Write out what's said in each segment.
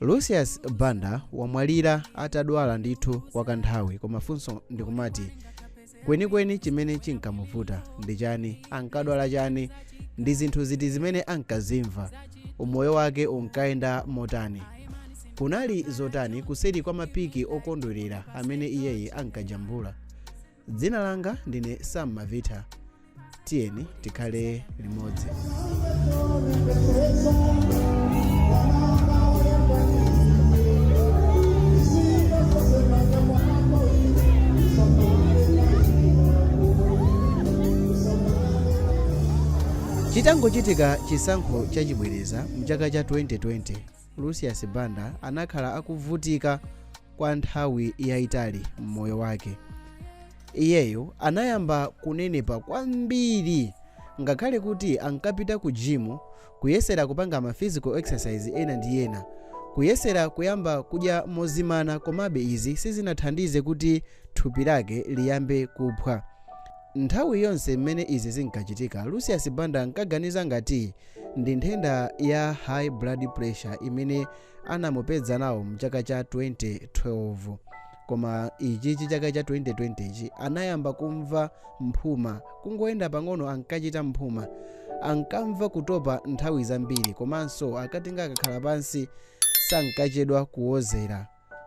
Lucius Banda wamwalira atadwala ndithu kwa kanthawi, koma funso ndikumati kwenikweni chimene chinkamuvuta ndi chani, ankadwala chani, ndi zinthu ziti zimene ankazimva, umoyo wake unkayenda motani, kunali zotani kuseri kwa mapiki okondwerera amene iyeyi ankajambula. Dzina langa ndine Sam Mavita, tiyeni tikhale limodzi. Chitangochitika chisankho chachibwereza mchaka cha 2020, Lucius Banda anakhala akuvutika kwa nthawi yayitali mmoyo wake. Iyeyo anayamba kunenepa kwambiri, ngakhale kuti ankapita ku gym kuyesera kupanga ma physical exercise ena ndi ena, kuyesera kuyamba kudya mozimana, komabe izi sizinathandize kuti thupi lake liyambe kuphwa. Nthawi yonse mmene izi zinkachitika, Lucius Banda ankaganiza ngati ndi nthenda ya high blood pressure imene anamupedza nawo mchaka cha 2012, koma ichi chaka cha 2020 ichi anayamba kumva mphuma, kungoyenda pang'ono ankachita mphuma, ankamva kutopa nthawi zambiri, komanso akatinga akakhala pansi sankachedwa kuwozera,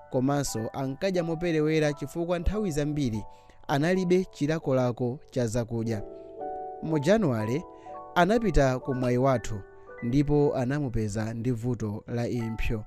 komanso ankadya moperewera chifukwa nthawi zambiri analibe chilakolako cha zakudya. Mu Januwale anapita ku mwayi wathu ndipo anamupeza ndi vuto la impsyo.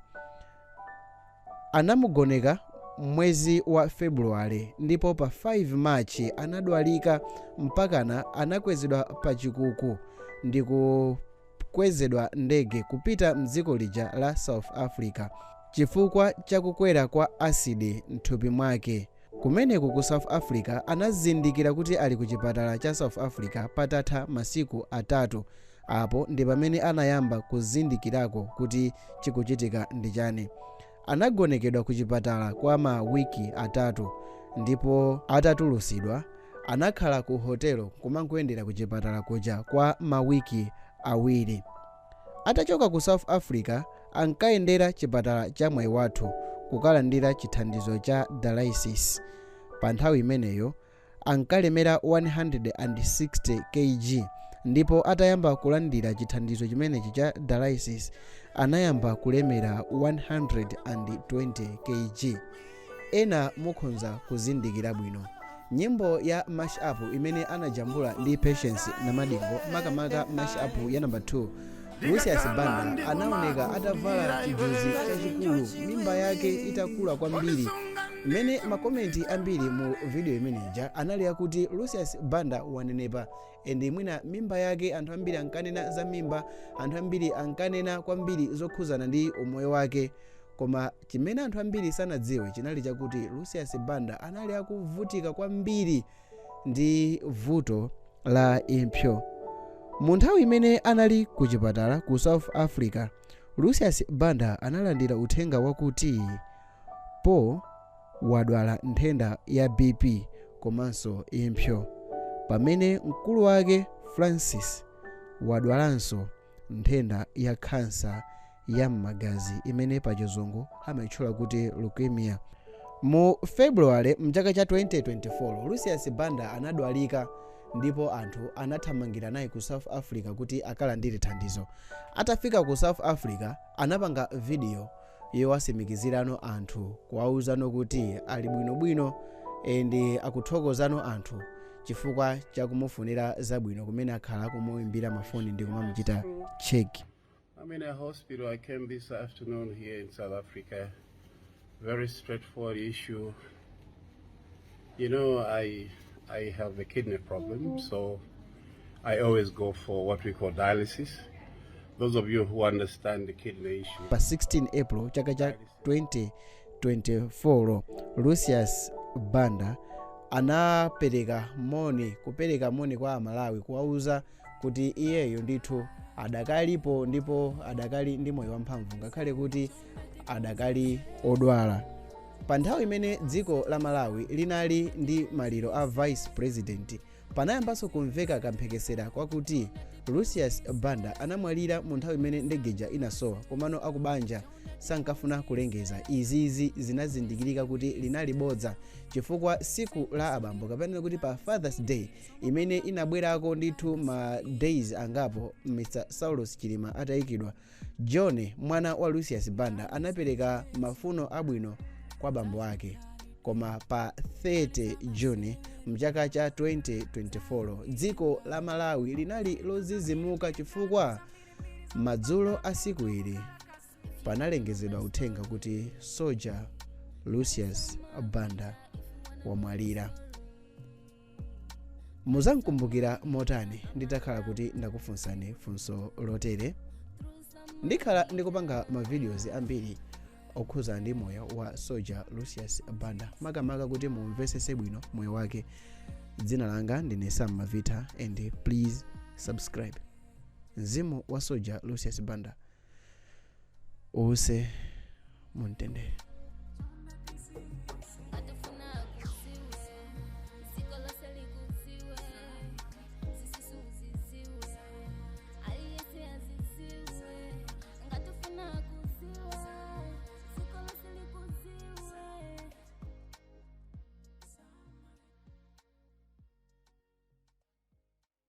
Anamugoneka mwezi wa Februwale ndipo pa 5 Machi anadwalika mpakana anakwezedwa pa chikuku ndi kukwezedwa ndege kupita mdziko lija la South Africa chifukwa chakukwera kwa asidi mthupi mwake. Kumeneku ku South Africa anazindikira kuti ali ku chipatala cha South Africa patatha masiku atatu. Apo ndi pamene anayamba kuzindikirako kuti chikuchitika ndi chani. Anagonekedwa ku chipatala kwa mawiki atatu, ndipo atatulusidwa anakhala ku hotelo kumangoyendera ku chipatala kuja kwa mawiki awiri. Atachoka ku South Africa ankayendera chipatala cha mwayi wathu kukalandira chithandizo cha dialysis. Pa nthawi imeneyo ankalemera 160 kg, ndipo atayamba kulandira chithandizo chimenechi cha dialysis anayamba kulemera 120 kg. Ena mukhonza kuzindikira bwino nyimbo ya Mash Up imene anajambula ndi Patience Namadingo, makamaka Mash Up ya number 2. Lucius Banda anaoneka atavala chijuzi chachikulu, mimba yake itakula kwambiri, mmene makomenti ambiri mu video imeneja anali akuti Lucius Banda wanenepa, ende mwina mimba yake anthu ambiri ankanena za mimba, anthu ambiri ankanena kwambiri zokhuzana ndi umoyo wake, koma chimene anthu ambiri sanadziwe chinali chakuti Lucius Banda anali akuvutika kwambiri ndi vuto la impsyo. Mu nthawi imene anali ku chipatala ku South Africa, Lucius Banda analandira uthenga wakuti wadwala nthenda ya BP komanso impsyo, pamene mkulu wake Francis wadwalanso nthenda ya kansa ya m'magazi imene pachizungu amayitchula kuti leukemia. Mu Februwale mchaka cha 2024 Lucius Banda anadwalika, ndipo anthu anathamangira naye ku South Africa kuti akalandire thandizo. Atafika ku South Africa anapanga video yowasimikizirano anthu, kuwauzano kuti ali bwinobwino ende akuthokozano anthu chifukwa chakumufunira zabwino kumene akhala kumuimbira mafoni ndi kumamuchita check. I'm in a hospital. I came this afternoon here in South Africa. Very straightforward issue. You know, I have a kidney problem, so I always go for what we call dialysis. Those of you who understand the kidney issue. Pa 16 April chaka cha 2024 Lucius Banda kupereka moni kwa Malawi, kuwauza kuti iyeyo ndithu adakalipo ndipo adakali ndi moyo wamphamvu ngakhale kuti adakali odwala. Pa nthawi imene dziko la Malawi linali ndi maliro a vice president panayambanso kumveka kamphekesera kwakuti lucius banda anamwalira mu nthawi imene ndegeja inasowa komano akubanja sankafuna kulengeza. izizi zinazindikirika kuti linali bodza chifukwa siku la abambo kapena kuti pa Father's Day imene inabwerako ndithu ma days angapo Mr. Saulus Chilima atayikidwa, John mwana wa Lucius Banda anapereka mafuno abwino kwa bambo ake. Koma pa 30 Juni mchaka cha 2024 dziko la Malawi linali lozizimuka chifukwa madzulo a siku ili panalengezedwa uthenga kuti Soja Lucius Banda wamwalira. Muzankumbukira motani nditakhala kuti ndakufunsani funso lotere. Ndikhala ndikupanga ma videos ambiri okhuza ndi moyo wa Soja Lucius Banda makamaka kuti mumvesese bwino moyo wake. Dzina langa ndine Sam Mavita and please subscribe. Mzimu wa Soja Lucius Banda uuse mumtendere.